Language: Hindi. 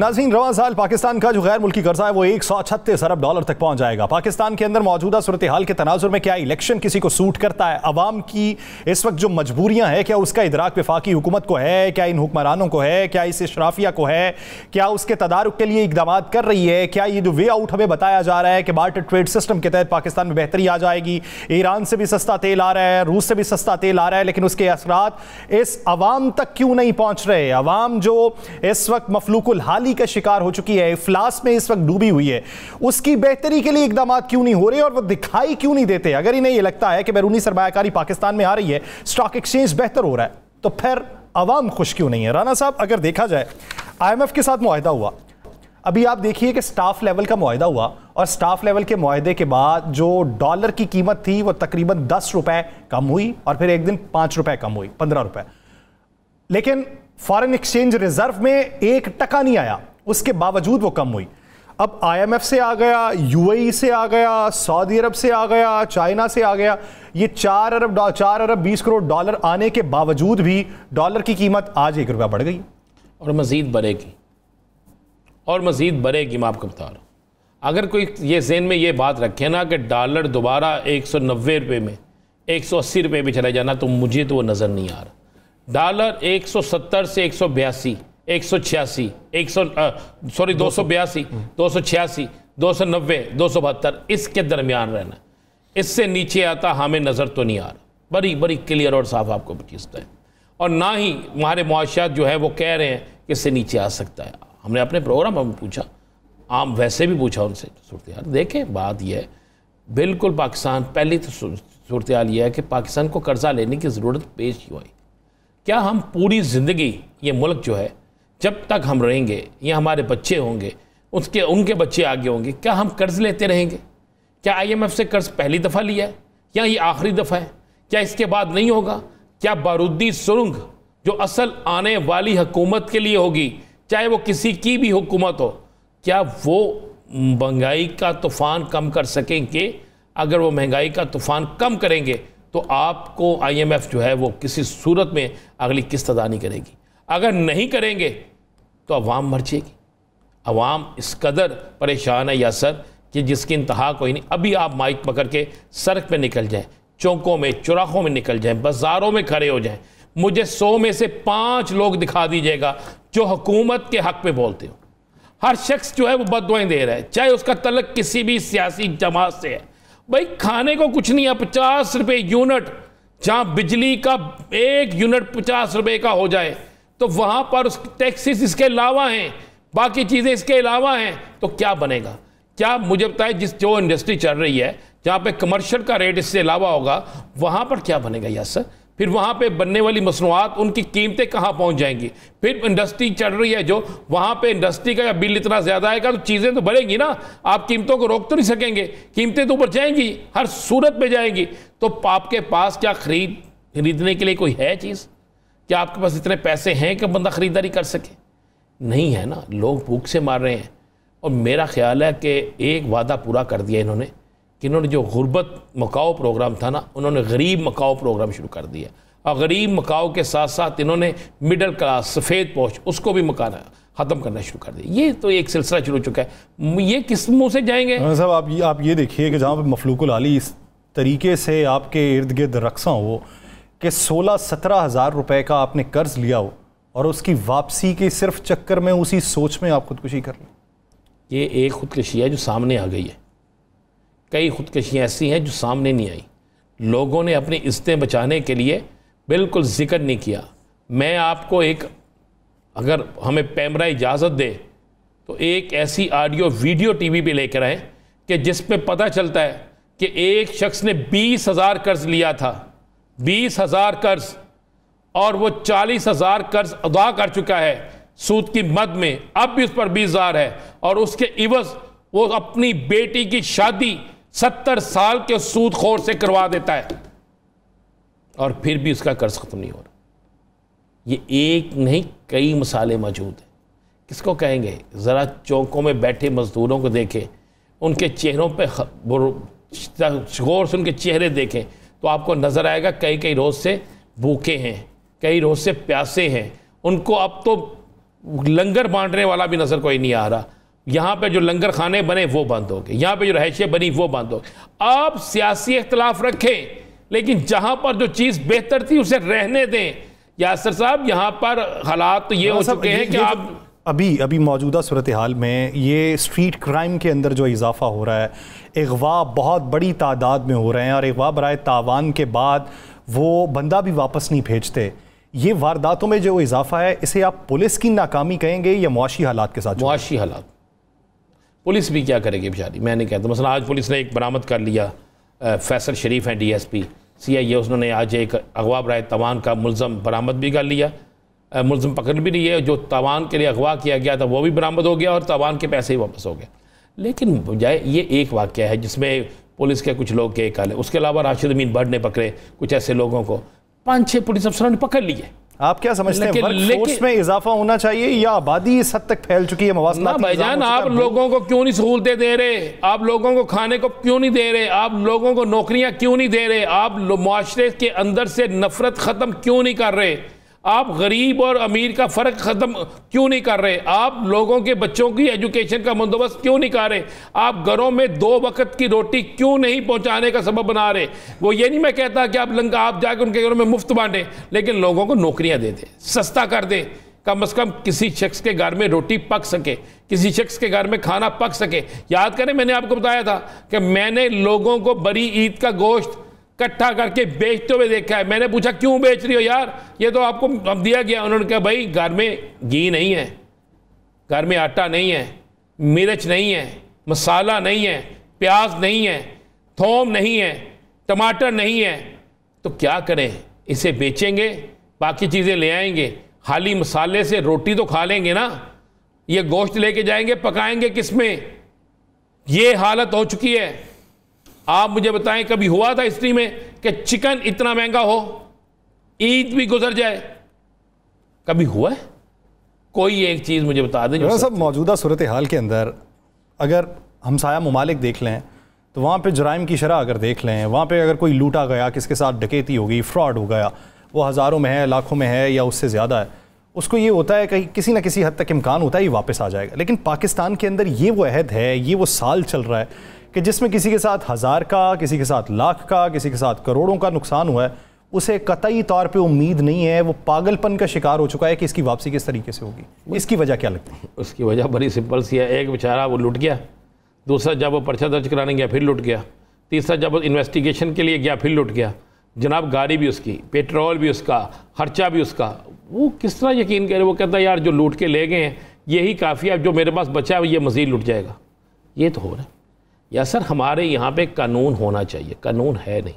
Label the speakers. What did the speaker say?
Speaker 1: नाज़रीन, रवां साल पाकिस्तान का जो गैर मुल्की कर्जा है वो 136 अरब डॉलर तक पहुंच जाएगा। पाकिस्तान के अंदर मौजूदा सूरत हाल के तनाजुर में क्या इलेक्शन किसी को सूट करता है? अवाम की इस वक्त जो मजबूरियां हैं, क्या उसका इदराक वफाकी हुकूमत को है? क्या इन हुक्मरानों को है? क्या इस इशराफिया को है? क्या उसके तदारुक के लिए इकदाम कर रही है? क्या ये जो वे आउट हमें बताया जा रहा है कि बार्टर ट्रेड सिस्टम के तहत पाकिस्तान में बेहतरी आ जाएगी, ईरान से भी सस्ता तेल आ रहा है, रूस से भी सस्ता तेल आ रहा है, लेकिन उसके असरात इस अवाम तक क्यों नहीं पहुंच रहे? अवाम जो इस वक्त मफलूकुल हाली का शिकार हो चुकी है, इफ्लास में इस वक्त डूबी हुई है, उसकी बेहतरी के लिए इकदाम क्यों नहीं हो रहे और वो दिखाई क्यों नहीं देते? अगर इन्हें यह लगता है कि बैरूनी सरमायाकारी पाकिस्तान में आ रही है, स्टॉक एक्सचेंज बेहतर हो रहा है, तो फिर अवाम खुश क्यों नहीं है? राना साहब, अगर देखा जाए IMF के साथ मुआहिदा हुआ, अभी आप देखिए कि स्टाफ लेवल का मुआहिदा हुआ और स्टाफ लेवल के मुआहिदे के बाद जो डॉलर की कीमत थी वो तकरीबन 10 रुपए कम हुई और फिर एक दिन 5 रुपए कम हुई, 15 रुपए, लेकिन फॉरेन एक्सचेंज रिजर्व में 1% नहीं आया, उसके बावजूद वो कम हुई। अब IMF से आ गया, UAE से आ गया, सऊदी अरब से आ गया, चाइना से आ गया, ये 4 अरब 20 करोड़ डॉलर आने के बावजूद भी डॉलर की कीमत आज 1 रुपया बढ़ गई
Speaker 2: और मज़ीद बढ़ेगी और मज़ीद बढ़ेगी। मैं आपको बता रहा हूँ, अगर कोई ये ज़हन में ये बात रखे ना कि डॉलर दोबारा 190 रुपये में 180 रुपये पे चला जाना, तो मुझे तो वो नज़र नहीं आ रहा। डॉलर 170 से 182, 186, 282, 286, 290, 272, इसके दरमियान रहना। इससे नीचे आता हमें नज़र तो नहीं आ रहा। बड़ी बड़ी क्लियर और साफ आपको चीज़ है, और ना ही हमारे मुआशियात जो है वो कह रहे हैं कि इससे नीचे आ सकता है। हमने अपने प्रोग्राम में पूछा, आम वैसे भी पूछा उनसे, सूरत हाल देखें। बात यह है, बिल्कुल पाकिस्तान पहली तो सूरत हाल यह है कि पाकिस्तान को कर्जा लेने की ज़रूरत पेश क्यों आई? क्या हम पूरी ज़िंदगी, ये मुल्क जो है, जब तक हम रहेंगे, ये हमारे बच्चे होंगे, उनके बच्चे आगे होंगे, क्या हम कर्ज लेते रहेंगे? क्या IMF से कर्ज पहली दफ़ा लिया है या ये आखिरी दफ़ा है? क्या इसके बाद नहीं होगा? क्या बारूदी सुरंग जो असल आने वाली हुकूमत के लिए होगी, चाहे वो किसी की भी हुकूमत हो, क्या वो महंगाई का तूफ़ान कम कर सकेंगे? अगर वो महंगाई का तूफ़ान कम करेंगे तो आपको IMF जो है वो किसी सूरत में अगली किस्त अदा नहीं करेगी। अगर नहीं करेंगे तो अवाम मर जाएगी। अवाम इस कदर परेशान है यासर कि जिसकी इंतहा कोई नहीं। अभी आप माइक पकड़ के सड़क पे निकल जाएं, चौकों में, चौराहों में निकल जाएं, बाज़ारों में खड़े हो जाएं, मुझे 100 में से 5 लोग दिखा दीजिएगा जो हुकूमत के हक़ में बोलते हो। हर शख्स जो है वो बददुआएं दे रहा है, चाहे उसका तल्लुक किसी भी सियासी जमात से है। भाई खाने को कुछ नहीं है, 50 रुपये यूनिट, जहाँ बिजली का 1 यूनिट 50 रुपये का हो जाए तो वहाँ पर उस टैक्सेस इसके अलावा हैं, बाकी चीज़ें इसके अलावा हैं, तो क्या बनेगा? क्या मुझे बताएं, जो इंडस्ट्री चल रही है जहाँ पे कमर्शियल का रेट इससे अलावा होगा, वहाँ पर क्या बनेगा यासर? फिर वहाँ पे बनने वाली मसनूआत, उनकी कीमतें कहाँ पहुँच जाएंगी? फिर इंडस्ट्री चल रही है जो, वहाँ पे इंडस्ट्री का बिल इतना ज़्यादा आएगा तो चीज़ें तो बढ़ेंगी ना। आप कीमतों को रोक तो नहीं सकेंगे, कीमतें तो ऊपर जाएंगी, हर सूरत में जाएंगी। तो आपके पास क्या खरीदने के लिए कोई है चीज़? क्या आपके पास इतने पैसे हैं कि बंदा ख़रीदारी कर सके? नहीं है ना, लोग भूख से मार रहे हैं। और मेरा ख्याल है कि एक वादा पूरा कर दिया इन्होंने कि इन्होंने जो गुर्बत मकाओ प्रोग्राम था ना, उन्होंने गरीब मकाओ प्रोग्राम शुरू कर दिया, और गरीब मकाओ के साथ साथ इन्होंने मिडिल क्लास, सफ़ेद पोश, उसको भी मकाना ख़त्म करना शुरू कर दिया। ये तो एक सिलसिला शुरू हो चुका है। ये किस मुँह से जाएंगे?
Speaker 1: साहब, आप ये देखिए कि जहाँ पर मफलूकुल आली इस तरीके से आपके इर्द गिर्द रक्सा हो कि 16-17 हज़ार रुपये का आपने कर्ज लिया हो और उसकी वापसी के सिर्फ चक्कर में, उसी सोच में आप खुदकुशी कर लें।
Speaker 2: ये एक खुदकुशी है जो सामने आ गई है। कई खुदकुशियाँ ऐसी हैं जो सामने नहीं आई। लोगों ने अपनी इज्जतें बचाने के लिए बिल्कुल जिक्र नहीं किया। मैं आपको एक, अगर हमें पैमरा इजाज़त दे तो एक ऐसी ऑडियो वीडियो TV पे लेकर आए कि जिस पे पता चलता है कि एक शख्स ने 20,000 कर्ज लिया था, 20,000 कर्ज, और वो 40,000 कर्ज अदा कर चुका है सूद की मद में, अब भी उस पर 20,000 है, और उसके इवज वो अपनी बेटी की शादी 70 साल के सूदखोर से करवा देता है, और फिर भी उसका कर्ज खत्म नहीं हो रहा। ये एक नहीं, कई मिसालें मौजूद हैं। किसको कहेंगे? ज़रा चौकों में बैठे मजदूरों को देखें, उनके चेहरों पे गौर से उनके चेहरे देखें तो आपको नज़र आएगा कई रोज़ से भूखे हैं, कई रोज़ से प्यासे हैं। उनको अब तो लंगर बांटने वाला भी नज़र कोई नहीं आ रहा। यहाँ पे जो लंगर खाने बने वो बंद हो गए, यहाँ पे जो रहायशें बनी वो बंद हो गई। आप सियासी इख्तलाफ रखें, लेकिन जहाँ पर जो चीज़ बेहतर थी उसे रहने दें। यासर साहब, यहाँ पर हालात तो ये हो चुके हैं कि आप
Speaker 1: अभी मौजूदा सूरत हाल में ये स्ट्रीट क्राइम के अंदर जो इजाफा हो रहा है, अगवा बहुत बड़ी तादाद में हो रहे हैं और अगवा बराए तावान के बाद वो बंदा भी वापस नहीं भेजते। ये वारदातों में जो इजाफा है, इसे आप पुलिस की नाकामी कहेंगे या मुआशी हालात के साथ?
Speaker 2: मुआशी हालात। पुलिस भी क्या करेगी बेचारी, मैं नहीं कहता। मसला आज पुलिस ने एक बरामद कर लिया, फैसल शरीफ हैं DSP CIA, उन्होंने आज एक अगवा बराए तवान का मुलज़म बरामद भी कर लिया, मुलज़म पकड़ भी नहीं है। जो तवान के लिए अगवा किया गया था वो भी बरामद हो गया और तवान के पैसे ही वापस हो गए। लेकिन बजाय ये एक वाक़या है जिसमें पुलिस के कुछ लोग के काले, उसके अलावा राशिद अमीन भट्ट ने पकड़े कुछ ऐसे लोगों को, 5-6 पुलिस अफसरों ने पकड़ लिए।
Speaker 1: आप क्या समझते हैं, वर्कफोर्स में इजाफा होना चाहिए या आबादी इस हद तक फैल चुकी है? मवासलात
Speaker 2: भाईजान, आप लोगों को क्यों नहीं सहूलतें दे रहे? आप लोगों को खाने को क्यों नहीं दे रहे? आप लोगों को नौकरियां क्यों नहीं दे रहे? आप मुआशरे के अंदर से नफरत ख़त्म क्यों नहीं कर रहे? आप गरीब और अमीर का फ़र्क ख़त्म क्यों नहीं कर रहे? आप लोगों के बच्चों की एजुकेशन का बंदोबस्त क्यों नहीं कर रहे? आप घरों में 2 वक्त की रोटी क्यों नहीं पहुंचाने का सबब बना रहे? वो ये नहीं मैं कहता कि आप जाकर उनके घरों में मुफ्त बांटें, लेकिन लोगों को नौकरियां दे दें, सस्ता कर दें। कम से कम किसी शख्स के घर में रोटी पक सके, किसी शख्स के घर में खाना पक सके। याद करें, मैंने आपको बताया था कि मैंने लोगों को बड़ी ईद का गोश्त इकट्ठा करके बेचते हुए देखा है। मैंने पूछा क्यों बेच रही हो यार, ये तो आपको अब दिया गया। उन्होंने कहा भाई घर में घी नहीं है, घर में आटा नहीं है, मिर्च नहीं है, मसाला नहीं है, प्याज नहीं है, थोम नहीं है, टमाटर नहीं है, तो क्या करें? इसे बेचेंगे, बाकी चीज़ें ले आएंगे, खाली मसाले से रोटी तो खा लेंगे ना, ये गोश्त लेके जाएंगे, पकाएंगे किस में? ये हालत हो चुकी है। आप मुझे बताएं, कभी हुआ था हिस्ट्री में कि चिकन इतना महंगा हो, ईद भी गुजर जाए? कभी हुआ है? कोई एक चीज़ मुझे बता दें।
Speaker 1: सब मौजूदा सूरत हाल के अंदर अगर हमसाया ममालिक देख लें तो वहाँ पे जराइम की शरह अगर देख लें, वहाँ पे अगर कोई लूटा गया, किसके साथ डकैती हो गई, फ्रॉड हो गया, वो हज़ारों में है, लाखों में है या उससे ज़्यादा है, उसको ये होता है कि किसी न किसी हद तक इम्कान होता है ये वापस आ जाएगा। लेकिन पाकिस्तान के अंदर ये वो अहद है, ये वो साल चल रहा है कि जिसमें किसी के साथ 1000 का, किसी के साथ लाख का, किसी के साथ करोड़ों का नुकसान हुआ है, उसे कतई तौर पे उम्मीद नहीं है, वो पागलपन का शिकार हो चुका है कि इसकी वापसी किस तरीके से होगी। इसकी वजह क्या लगती है?
Speaker 2: उसकी वजह बड़ी सिंपल सी है। एक बेचारा वो लुट गया, दूसरा जब वो पर्चा दर्ज कराने गया फिर लुट गया, तीसरा जब वो इन्वेस्टिगेशन के लिए गया फिर लुट गया। जनाब गाड़ी भी उसकी, पेट्रोल भी उसका, खर्चा भी उसका। वो किस तरह यकीन करे? वो कहता है यार जो लूट के ले गए हैं यही काफ़ी है, अब जो मेरे पास बचा है ये मज़ीद लुट जाएगा। ये तो हो रहा है। या सर, हमारे यहाँ पे कानून होना चाहिए, कानून है नहीं।